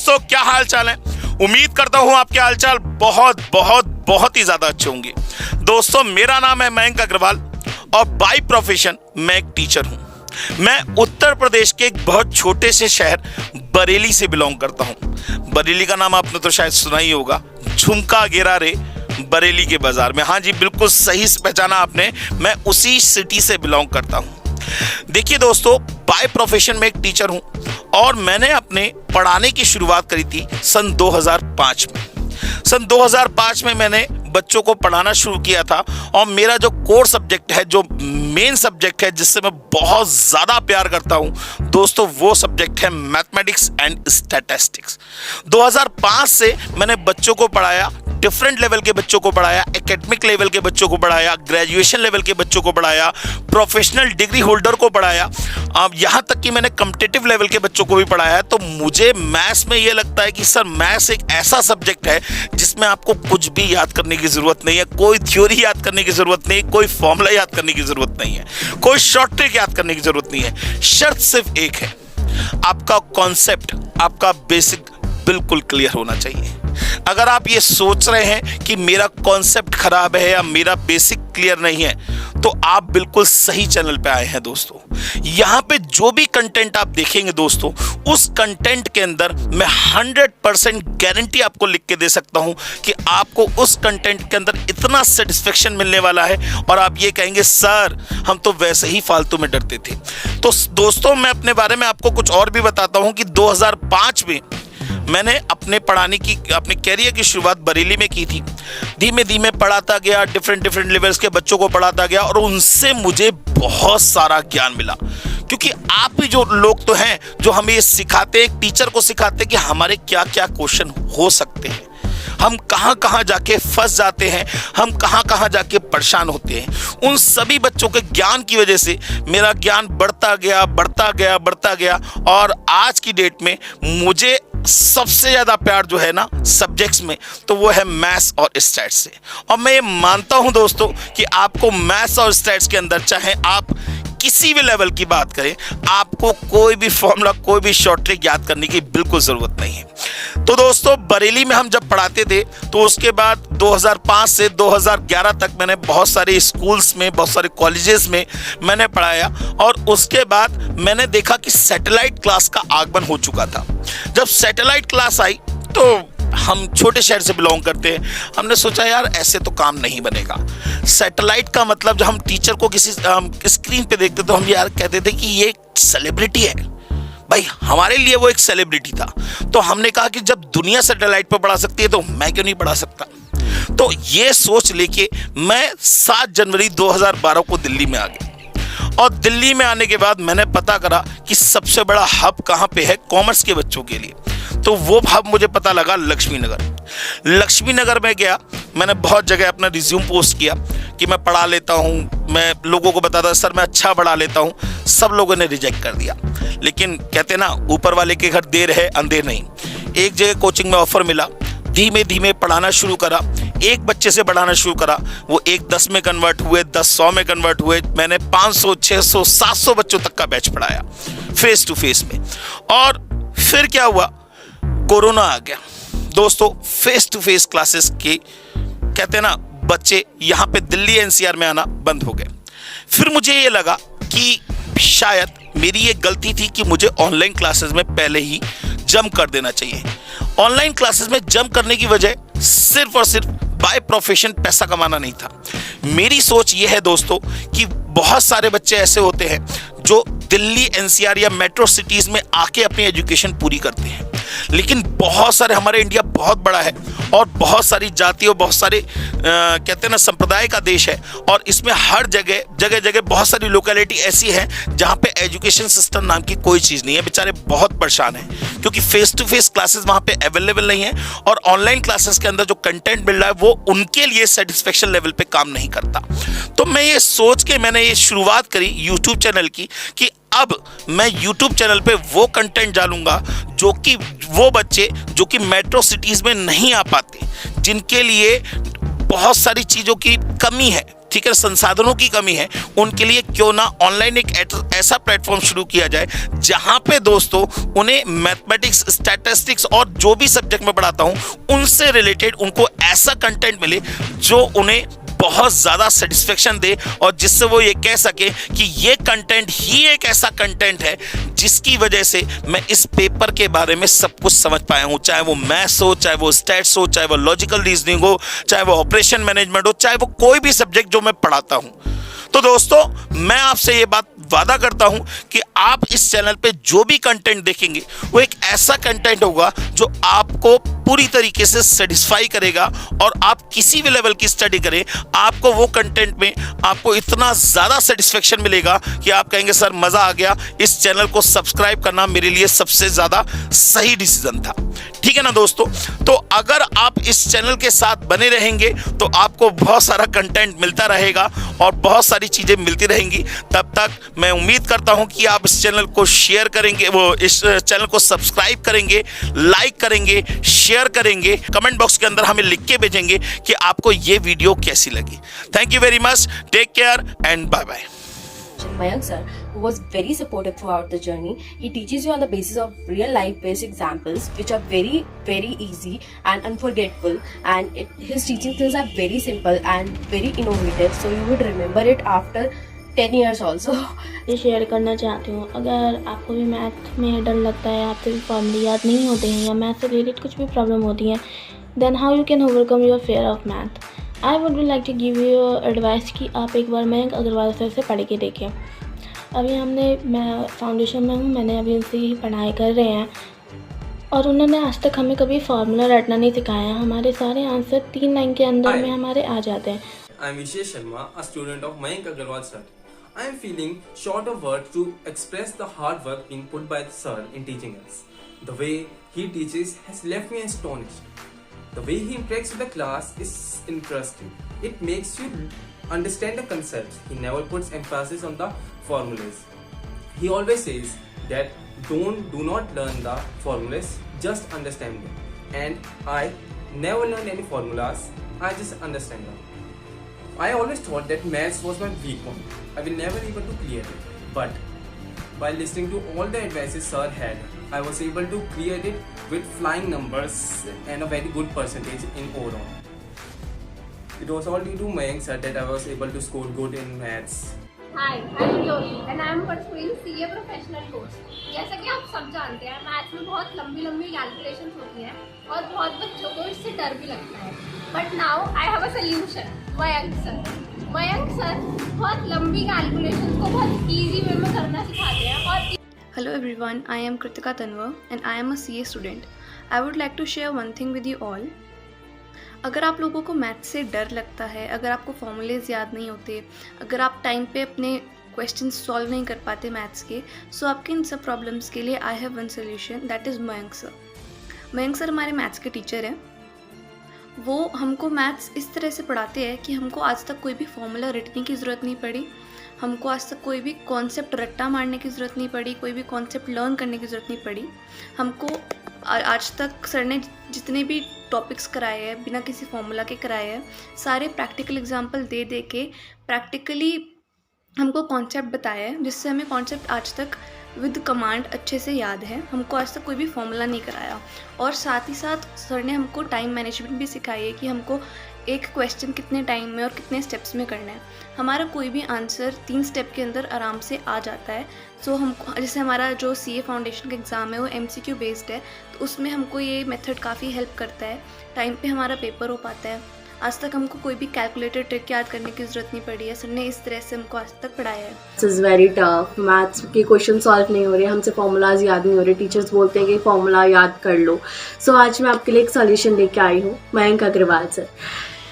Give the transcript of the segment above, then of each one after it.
दोस्तों, क्या हाल चाल है? उम्मीद करता हूं आपके हाल चाल बहुत बहुत बहुत ही ज्यादा अच्छे होंगे। दोस्तों, मेरा नाम है मयंक अग्रवाल और बाय प्रोफेशन मैं एक टीचर हूं। मैं उत्तर प्रदेश के एक बहुत छोटे से शहर बरेली से बिलोंग करता हूं। बरेली का नाम आपने तो शायद सुना ही होगा, झुमका गिरा रे बरेली के बाजार में। हाँ जी, बिल्कुल सही पहचाना आपने, मैं उसी सिटी से बिलोंग करता हूं। देखिए दोस्तों, बाय प्रोफेशन में एक टीचर हूं और मैंने अपने पढ़ाने की शुरुआत करी थी सन 2005 में। सन 2005 में मैंने बच्चों को पढ़ाना शुरू किया था और मेरा जो कोर सब्जेक्ट है, जो मेन सब्जेक्ट है, जिससे मैं बहुत ज़्यादा प्यार करता हूं दोस्तों, वो सब्जेक्ट है मैथमेटिक्स एंड स्टैटिस्टिक्स। 2005 से मैंने बच्चों को पढ़ाया, डिफरेंट लेवल के बच्चों को पढ़ाया, एकेडमिक लेवल के बच्चों को पढ़ाया, ग्रेजुएशन लेवल के बच्चों को पढ़ाया, प्रोफेशनल डिग्री होल्डर को पढ़ाया, अब यहाँ तक कि मैंने कॉम्पिटिटिव लेवल के बच्चों को भी पढ़ाया। तो मुझे मैथ्स में ये लगता है कि सर, मैथ्स एक ऐसा सब्जेक्ट है जिसमें आपको कुछ भी याद करने की जरूरत नहीं है, कोई थ्योरी याद करने की जरूरत नहीं, कोई फॉर्मूला याद करने की जरूरत नहीं है, कोई शॉर्ट ट्रिक याद करने की जरूरत नहीं है। शर्त सिर्फ एक है, आपका कॉन्सेप्ट, आपका बेसिक बिल्कुल क्लियर होना चाहिए। अगर आप ये सोच रहे हैं कि मेरा कॉन्सेप्ट खराब है या मेरा बेसिक क्लियर नहीं है, तो आप बिल्कुल सही चैनल पे आए हैं दोस्तों। यहाँ पे जो भी कंटेंट आप देखेंगे दोस्तों, उस कंटेंट के अंदर मैं 100% गारंटी आपको लिख के दे सकता हूँ कि आपको उस कंटेंट के अंदर इतना सेटिस्फेक्शन मिलने वाला है और आप ये कहेंगे, सर हम तो वैसे ही फालतू में डरते थे। तो दोस्तों, मैं अपने बारे में आपको कुछ और भी बताता हूँ कि 2005 में मैंने अपने कैरियर की शुरुआत बरेली में की थी। धीमे धीमे पढ़ाता गया, डिफरेंट लेवल्स के बच्चों को पढ़ाता गया और उनसे मुझे बहुत सारा ज्ञान मिला। क्योंकि आप ही जो लोग तो हैं जो हमें ये सिखाते हैं, एक टीचर को सिखाते हैं कि हमारे क्या क्या क्वेश्चन हो सकते हैं, हम कहाँ कहाँ जाके फंस जाते हैं, हम कहाँ कहाँ जाके परेशान होते हैं। उन सभी बच्चों के ज्ञान की वजह से मेरा ज्ञान बढ़ता गया और आज की डेट में मुझे सबसे ज़्यादा प्यार जो है ना सब्जेक्ट्स में, तो वो है मैथ्स और स्टैट्स से। और मैं ये मानता हूँ दोस्तों कि आपको मैथ्स और स्टैट्स के अंदर, चाहे आप किसी भी लेवल की बात करें, आपको कोई भी फॉर्मूला, कोई भी शॉर्ट ट्रिक याद करने की बिल्कुल ज़रूरत नहीं है। तो दोस्तों, बरेली में हम जब पढ़ाते थे तो उसके बाद 2005 से 2011 तक मैंने बहुत सारे स्कूल्स में, बहुत सारे कॉलेजेस में मैंने पढ़ाया और उसके बाद मैंने देखा कि सैटेलाइट क्लास का आगमन हो चुका था। जब सैटेलाइट क्लास आई तो हम छोटे शहर से बिलोंग करते हैं, हमने सोचा यार ऐसे तो काम नहीं बनेगा। सैटेलाइट का मतलब, जब हम टीचर को किसी स्क्रीन पे देखते तो हम यार कहते थे कि ये एक सेलिब्रिटी है। भाई, हमारे लिए वो एक सेलिब्रिटी था। तो हमने कहा कि जब दुनिया सैटेलाइट पर पढ़ा सकती है तो मैं क्यों नहीं पढ़ा सकता। तो ये सोच लेके मैं 7 जनवरी 2012 को दिल्ली में आ गया और दिल्ली में आने के बाद मैंने पता करा कि सबसे बड़ा हब कहाँ पे है कॉमर्स के बच्चों के लिए। तो वो हब मुझे पता लगा लक्ष्मी नगर में गया। मैंने बहुत जगह अपना रिज्यूम पोस्ट किया कि मैं पढ़ा लेता हूँ, मैं लोगों को बताता सर मैं अच्छा पढ़ा लेता हूँ। सब लोगों ने रिजेक्ट कर दिया, लेकिन कहते ना, ऊपर वाले के घर देर है अंधेर नहीं। एक जगह कोचिंग में ऑफर मिला, धीमे धीमे पढ़ाना शुरू करा, एक बच्चे से पढ़ाना शुरू करा, वो 1 10 में कन्वर्ट हुए, 10 100 में कन्वर्ट हुए। मैंने 500 600 700 बच्चों तक का बैच पढ़ाया फेस टू फेस में। और फिर क्या हुआ, कोरोना आ गया दोस्तों। फेस टू फेस क्लासेस के कहते ना बच्चे यहाँ पे दिल्ली एनसीआर में आना बंद हो गए। फिर मुझे ये लगा कि शायद मेरी ये गलती थी कि मुझे ऑनलाइन क्लासेस में पहले ही जंप कर देना चाहिए। ऑनलाइन क्लासेस में जंप करने की वजह सिर्फ और सिर्फ बाय प्रोफेशन पैसा कमाना नहीं था। मेरी सोच ये है दोस्तों कि बहुत सारे बच्चे ऐसे होते हैं जो दिल्ली एनसीआर या मेट्रो सिटीज में आके अपनी एजुकेशन पूरी करते हैं, लेकिन बहुत सारे, हमारे इंडिया बहुत बड़ा है और बहुत सारी जातियों, बहुत सारे कहते हैं ना संप्रदाय का देश है और इसमें हर जगह बहुत सारी लोकेलिटी ऐसी है जहाँ पे एजुकेशन सिस्टम नाम की कोई चीज़ नहीं है। बेचारे बहुत परेशान हैं क्योंकि फेस टू फेस क्लासेस वहाँ पे अवेलेबल नहीं है और ऑनलाइन क्लासेस के अंदर जो कंटेंट मिल रहा है वो उनके लिए सेटिस्फेक्शन लेवल पे काम नहीं करता। तो मैं ये सोच के मैंने ये शुरुआत करी यूट्यूब चैनल की कि अब मैं यूट्यूब चैनल पे वो कंटेंट डालूंगा जो कि वो बच्चे जो कि मेट्रो सिटीज़ में नहीं आ पाते, जिनके लिए बहुत सारी चीज़ों की कमी है, ठीक ठीक है, संसाधनों की कमी है, उनके लिए क्यों ना ऑनलाइन एक ऐसा प्लेटफॉर्म शुरू किया जाए जहां पे दोस्तों उन्हें मैथमेटिक्स, स्टैटिस्टिक्स और जो भी सब्जेक्ट मैं पढ़ाता हूं उनसे रिलेटेड उनको ऐसा कंटेंट मिले जो उन्हें बहुत ज़्यादा सेटिस्फेक्शन दे और जिससे वो ये कह सके कि ये कंटेंट ही एक ऐसा कंटेंट है जिसकी वजह से मैं इस पेपर के बारे में सब कुछ समझ पाया हूँ। चाहे वो मैथ्स हो, चाहे वो स्टैट्स हो, चाहे वो लॉजिकल रीजनिंग हो, चाहे वो ऑपरेशन मैनेजमेंट हो, चाहे वो कोई भी सब्जेक्ट जो मैं पढ़ाता हूँ। तो दोस्तों मैं आपसे ये बात वादा करता हूं कि आप इस चैनल पे जो भी कंटेंट देखेंगे वो एक ऐसा कंटेंट होगा जो आपको पूरी तरीके से सेटिस्फाई करेगा और आप किसी भी लेवल की स्टडी करें, आपको वो कंटेंट में आपको इतना ज़्यादा सेटिस्फेक्शन मिलेगा कि आप कहेंगे सर मज़ा आ गया, इस चैनल को सब्सक्राइब करना मेरे लिए सबसे ज़्यादा सही डिसीजन था। ठीक है ना दोस्तों, तो अगर आप इस चैनल के साथ बने रहेंगे तो आपको बहुत सारा कंटेंट मिलता रहेगा और बहुत सारी चीज़ें मिलती रहेंगी। तब तक मैं उम्मीद करता हूं कि आप इस चैनल को शेयर करेंगे, वो इस चैनल को सब्सक्राइब करेंगे, लाइक करेंगे, शेयर करेंगे, कमेंट बॉक्स के अंदर हमें लिख के भेजेंगे कि आपको ये वीडियो कैसी लगी। Thank you very much, take care and bye bye. Mayank sir, who was very supportive throughout the journey. He teaches you on the basis of real life based examples which are very, very easy and unforgettable, and his teaching skills are very simple and very innovative, so you would remember it after 10 years also. ये share करना चाहती हूँ, अगर आपको भी math में डर लगता है, आपको भी फॉर्मूले याद नहीं होते हैं या मैथ से रिलेटेड कुछ भी प्रॉब्लम होती है, then how you can overcome your fear of math. I would like to give you advice कि आप एक बार मयंक अग्रवाल सर से पढ़ के देखें। अभी मैं फाउंडेशन में हूँ, मैंने अभी उनसे ही पढ़ाई कर रहे हैं और उन्होंने आज तक हमें कभी फार्मूला रटना नहीं सिखाया। हमारे सारे आंसर 3 लाइन के अंदर में हमारे आ जाते हैं। I am Vishesh Sharma, a student of Mayank Agarwal sir. I am feeling short of words to express the hard work being put by the sir in teaching us. The way he teaches has left me astonished. The way he interacts with the class is interesting. It makes you understand the concepts. He never puts emphasis on the formulas. He always says that do not learn the formulas, just understand them. And I never learned any formulas, I just understand them. I always thought that maths was my weak point. I will never able to clear it. But by listening to all the advices sir had, I was able to clear it with flying numbers and a very good percentage in overall. It was all due to Mayank sir that I was able to score good in maths. Hi, I'm Yogi and I am pursuing CA professional course. जैसा कि आप सब जानते हैं, maths में बहुत लंबी calculations होती हैं और बहुत बच्चों को इससे डर भी लगता है। But now I have a solution, Mayank sir. Mayank sir बहुत लंबी कैलकुलेशंस को बहुत इजी वे में करना सिखाते हैं। और Hello everyone, I am Kritika Tanwar and I am a CA student. I would like to share one thing with you all. अगर आप लोगों को मैथ से डर लगता है, अगर आपको फॉर्मूलेज याद नहीं होते, अगर आप टाइम पे अपने क्वेश्चन सॉल्व नहीं कर पाते मैथ्स के, सो आपके इन सब प्रॉब्लम्स के लिए I have one solution, that is Mayank sir. Mayank sir हमारे मैथ्स के टीचर हैं। वो हमको मैथ्स इस तरह से पढ़ाते हैं कि हमको आज तक कोई भी फॉर्मूला रटने की ज़रूरत नहीं पड़ी, हमको आज तक कोई भी कॉन्सेप्ट रट्टा मारने की ज़रूरत नहीं पड़ी, कोई भी कॉन्सेप्ट लर्न करने की ज़रूरत नहीं पड़ी। हमको आज तक सर ने जितने भी टॉपिक्स कराए हैं बिना किसी फॉर्मूला के कराए हैं, सारे प्रैक्टिकल एग्जांपल दे दे के प्रैक्टिकली हमको कॉन्सेप्ट बताया है, जिससे हमें कॉन्सेप्ट आज तक विद कमांड अच्छे से याद है। हमको आज तक कोई भी फॉर्मूला नहीं कराया और साथ ही साथ सर ने हमको टाइम मैनेजमेंट भी सिखाई है कि हमको एक क्वेश्चन कितने टाइम में और कितने स्टेप्स में करना है। हमारा कोई भी आंसर 3 स्टेप के अंदर आराम से आ जाता है। सो हमको जैसे हमारा जो CA फाउंडेशन का एग्ज़ाम है वो MCQ बेस्ड है, तो उसमें हमको ये मेथड काफ़ी हेल्प करता है। टाइम पे हमारा पेपर हो पाता है। आज तक हमको कोई भी कैलकुलेटर ट्रिक याद करने की ज़रूरत नहीं पड़ी है। सर ने इस तरह से हमको आज तक पढ़ाया है। This is very tough, maths के क्वेश्चन सॉल्व नहीं हो रहे, हमसे फॉर्मूलाज याद नहीं हो रहे, टीचर्स बोलते हैं कि फॉर्मूला याद कर लो। सो आज मैं आपके लिए एक सॉल्यूशन लेके आई हूँ, मयंक अग्रवाल सर।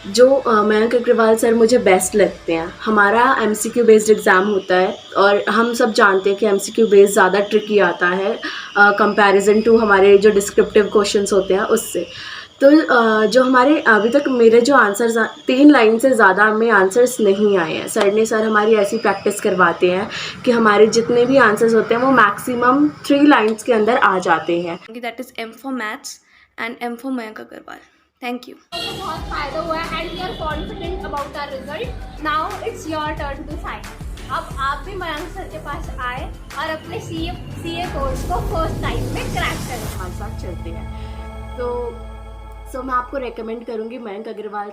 जो मयंक अग्रवाल सर मुझे बेस्ट लगते हैं। हमारा MCQ बेस्ड एग्ज़ाम होता है और हम सब जानते हैं कि MCQ बेस्ड ज़्यादा ट्रिकी आता है कंपैरिजन टू हमारे जो डिस्क्रिप्टिव क्वेश्चंस होते हैं उससे। तो जो हमारे अभी तक मेरे जो आंसर्स 3 लाइन से ज़्यादा में आंसर्स नहीं आए हैं। सर हमारी ऐसी प्रैक्टिस करवाते हैं कि हमारे जितने भी आंसर्स होते हैं वो मैक्सिमम 3 लाइन्स के अंदर आ जाते हैं। That is M for maths and M for Mayank Agarwal. Thank you. तो बहुत फायदा हुआ है and we are confident about our result. Now it's your turn to sign. अब आप भी मयंक सर के पास आए और अपने सीए कोर्स को फर्स्ट टाइम में क्रैक करें। हमारे साथ चलते हैं। तो मैं आपको रेकमेंड करूँगी मयंक अग्रवाल